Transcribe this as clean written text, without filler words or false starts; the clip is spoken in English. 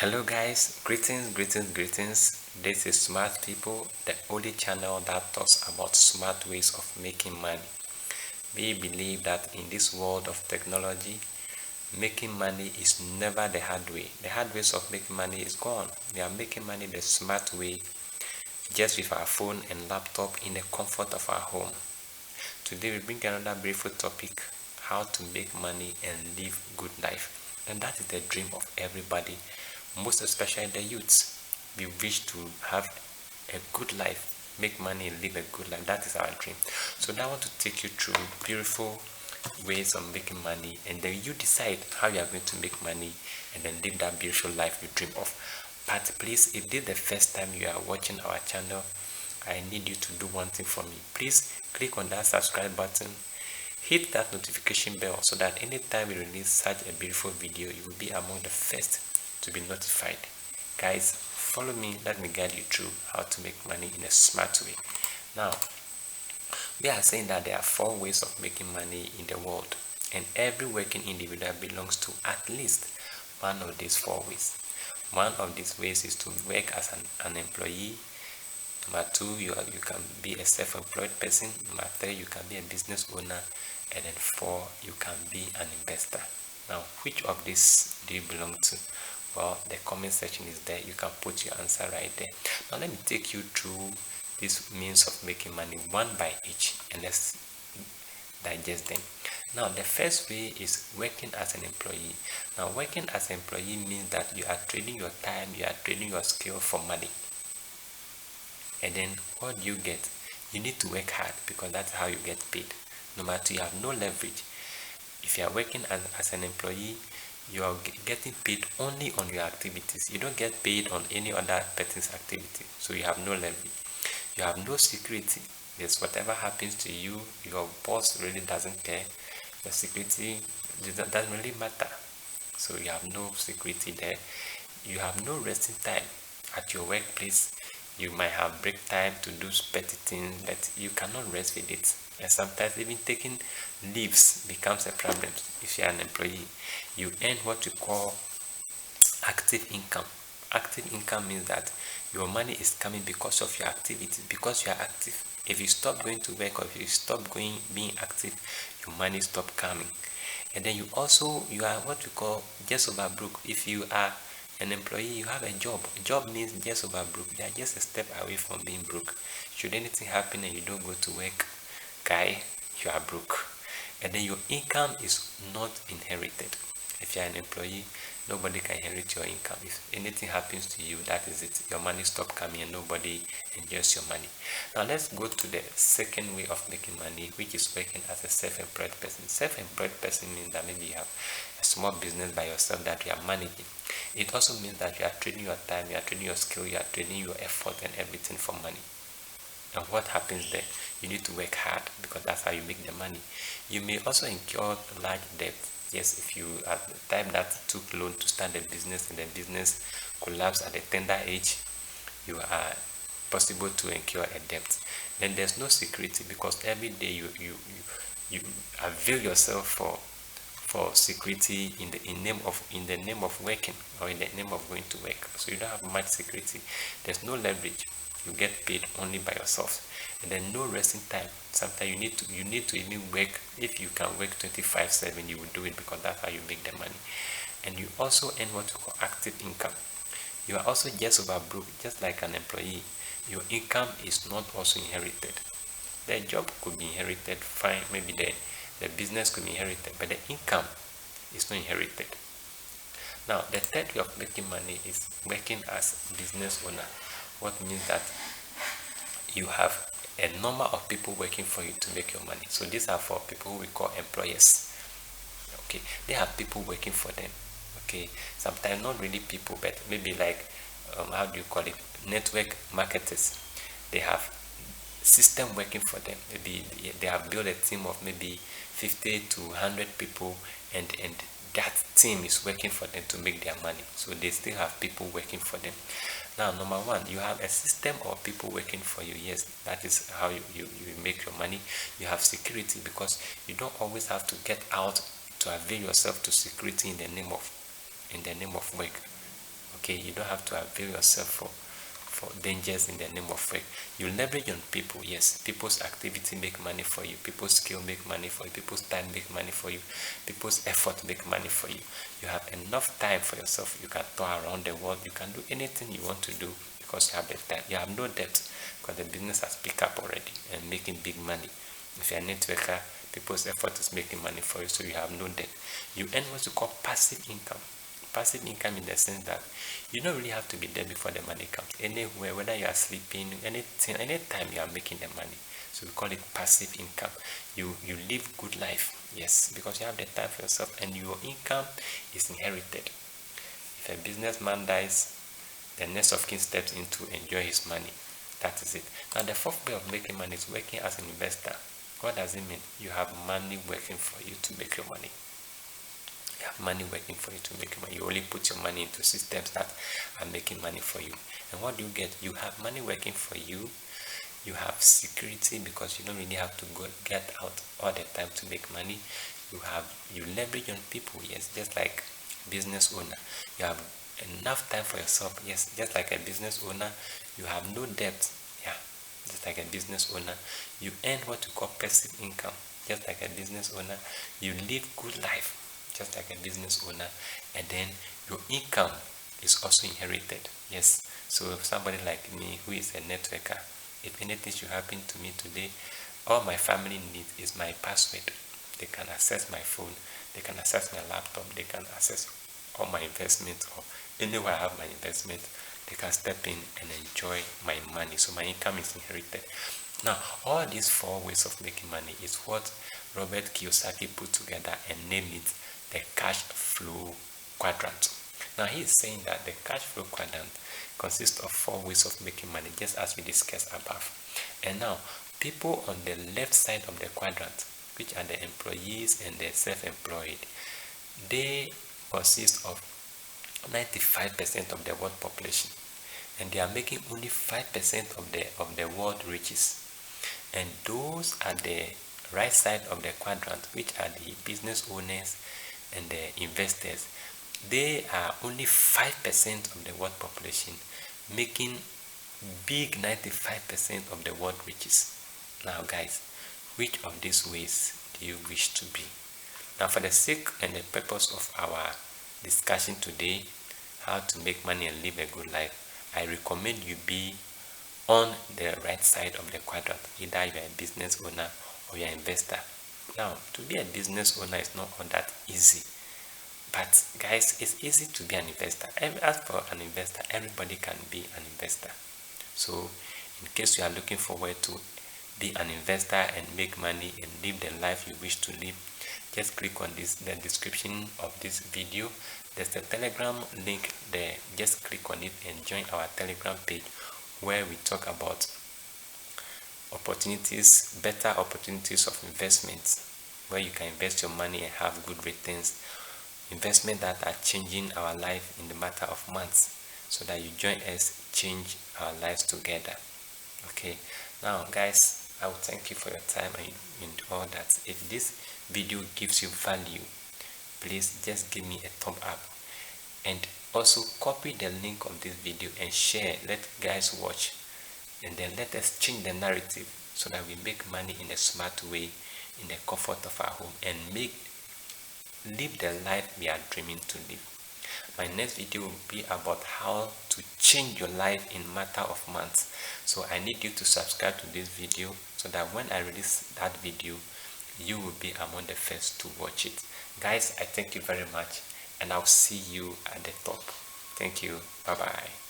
Hello guys, greetings. This is Smart People, the only channel that talks about smart ways of making money. We believe that in this world of technology, making money is never the hard way. The hard ways of making money is gone. We are making money the smart way, just with our phone and laptop in the comfort of our home. Today we bring another beautiful topic, how to make money and live good life. And that is the dream of everybody, most especially the youths. We wish to have a good life, make money and live a good life. That is our dream. So now I want to take you through beautiful ways of making money, and then you decide how you are going to make money and then live that beautiful life you dream of. But please, if this is the first time you are watching our channel, I need you to do one thing for me. Please click on that subscribe button, hit that notification bell so that anytime we release such a beautiful video, you will be among the first to be notified. Guys, follow me, let me guide you through how to make money in a smart way. Now, we are saying that there are 4 ways of making money in the world, and every working individual belongs to at least one of these 4 ways. One of these ways is to work as an employee. Number 2, you can be a self-employed person. Number 3, you can be a business owner. And then 4, you can be an investor. Now, which of these do you belong to? Well, the comment section is there. You can put your answer right there. Now, let me take you through these means of making money one by each, and let's digest them. Now, the first way is working as an employee. Now, working as an employee means that you are trading your time, you are trading your skill for money. And then what do you get? You need to work hard because that's how you get paid. Number 2, you have no leverage. If you are working as an employee, you are getting paid only on your activities. You don't get paid on any other person's activity. So you have no leverage. You have no security. Yes, whatever happens to you, your boss really doesn't care. Your security doesn't really matter. So you have no security there. You have no resting time at your workplace. You might have break time to do petty things, but you cannot rest with it. And sometimes even taking leaves becomes a problem if you are an employee. You earn what you call active income. Active income means that your money is coming because of your activities, because you are active. If you stop going to work or if you stop being active, your money stop coming. And then you are what we call just over broke. If you are an employee, you have a job. A job means just over broke. You are just a step away from being broke. Should anything happen and you don't go to work, guy, you are broke. And then your income is not inherited. If you are an employee, nobody can inherit your income. If anything happens to you, that is it. Your money stop coming and nobody enjoys your money. Now let's go to the second way of making money, which is working as a self-employed person. Self-employed person means that maybe you have a small business by yourself that you are managing. It also means that you are trading your time, you are trading your skill, you are trading your effort and everything for money. And what happens there? You need to work hard because that's how you make the money. You may also incur large debt. Yes, if you are the type that took loan to start a business and the business collapsed at a tender age, you are possible to incur a debt. Then there's no security because every day you avail yourself for security in the name of working or in the name of going to work. So you don't have much security. There's no leverage. You get paid only by yourself. And then no resting time. Sometimes you need to even work. If you can work 24/7, you will do it because that's how you make the money. And you also earn what you call active income. You are also just over broke, just like an employee. Your income is not also inherited. The job could be inherited, fine, maybe the business could be inherited, but the income is not inherited. Now, the third way of making money is working as business owner. What means that you have a number of people working for you to make your money. So these are for people who we call employers. Okay, they have people working for them. Okay, sometimes not really people, but maybe like how do you call it? Network marketers. They have system working for them. Maybe they have built a team of maybe 50 to 100 people, and that team is working for them to make their money. So they still have people working for them. Now, number 1, you have a system of people working for you. Yes, that is how you make your money. You have security because you don't always have to get out to avail yourself to security in the name of work. Okay, you don't have to avail yourself for dangers in the name of faith. You leverage on people. Yes, people's activity make money for you, people's skill make money for you, people's time make money for you, people's effort make money for you. You have enough time for yourself. You can tour around the world. You can do anything you want to do because you have the time. You have no debt because the business has picked up already and making big money. If you're a networker, people's effort is making money for you, so you have no debt. You earn what you call passive income. Passive income in the sense that you don't really have to be there before the money comes. Anywhere, whether you are sleeping, anything, anytime you are making the money. So we call it passive income. You live good life, yes, because you have the time for yourself and your income is inherited. If a businessman dies, the next of kin steps in to enjoy his money. That is it. Now the fourth way of making money is working as an investor. What does it mean? You have money working for you to make your money. You have money working for you to make money. You only put your money into systems that are making money for you. And what do you get? You have money working for you. You have security because you don't really have to go get out all the time to make money. You leverage on people, yes, just like business owner. You have enough time for yourself, yes, just like a business owner. You have no debt, yeah, just like a business owner. You earn what you call passive income, just like a business owner. You live good life, just like a business owner, and then your income is also inherited. Yes, so if somebody like me who is a networker, if anything should happen to me today, all my family needs is my password. They can access my phone, they can access my laptop, they can access all my investments, or anywhere I have my investment, they can step in and enjoy my money. So my income is inherited. Now, all these four ways of making money is what Robert Kiyosaki put together and named it the cash flow quadrant. Now, he is saying that the cash flow quadrant consists of four ways of making money, just as we discussed above. And now, people on the left side of the quadrant, which are the employees and the self-employed, they consist of 95% of the world population, and they are making only 5% of the world riches. And those are the right side of the quadrant, which are the business owners and the investors. They are only 5% of the world population, making big 95% of the world riches. Now guys, which of these ways do you wish to be? Now, for the sake and the purpose of our discussion today, how to make money and live a good life, I recommend you be on the right side of the quadrant. Either you are a business owner or you are an investor. Now, to be a business owner is not all that easy. But guys, it's easy to be an investor. As for an investor, everybody can be an investor. So, in case you are looking forward to be an investor and make money and live the life you wish to live, just click on the description of this video. There's a Telegram link there. Just click on it and join our Telegram page, where we talk about opportunities, better opportunities of investments, where you can invest your money and have good returns. Investment that are changing our life in the matter of months, so that you join us, change our lives together. Okay, now guys, I will thank you for your time and all that. If this video gives you value, please just give me a thumb up, and also copy the link of this video and share. Let guys watch, and then let us change the narrative so that we make money in a smart way, in the comfort of our home, and live the life we are dreaming to live. My next video will be about how to change your life in matter of months. So I need you to subscribe to this video so that when I release that video, you will be among the first to watch it. Guys, I thank you very much, and I'll see you at the top. Thank you. Bye bye.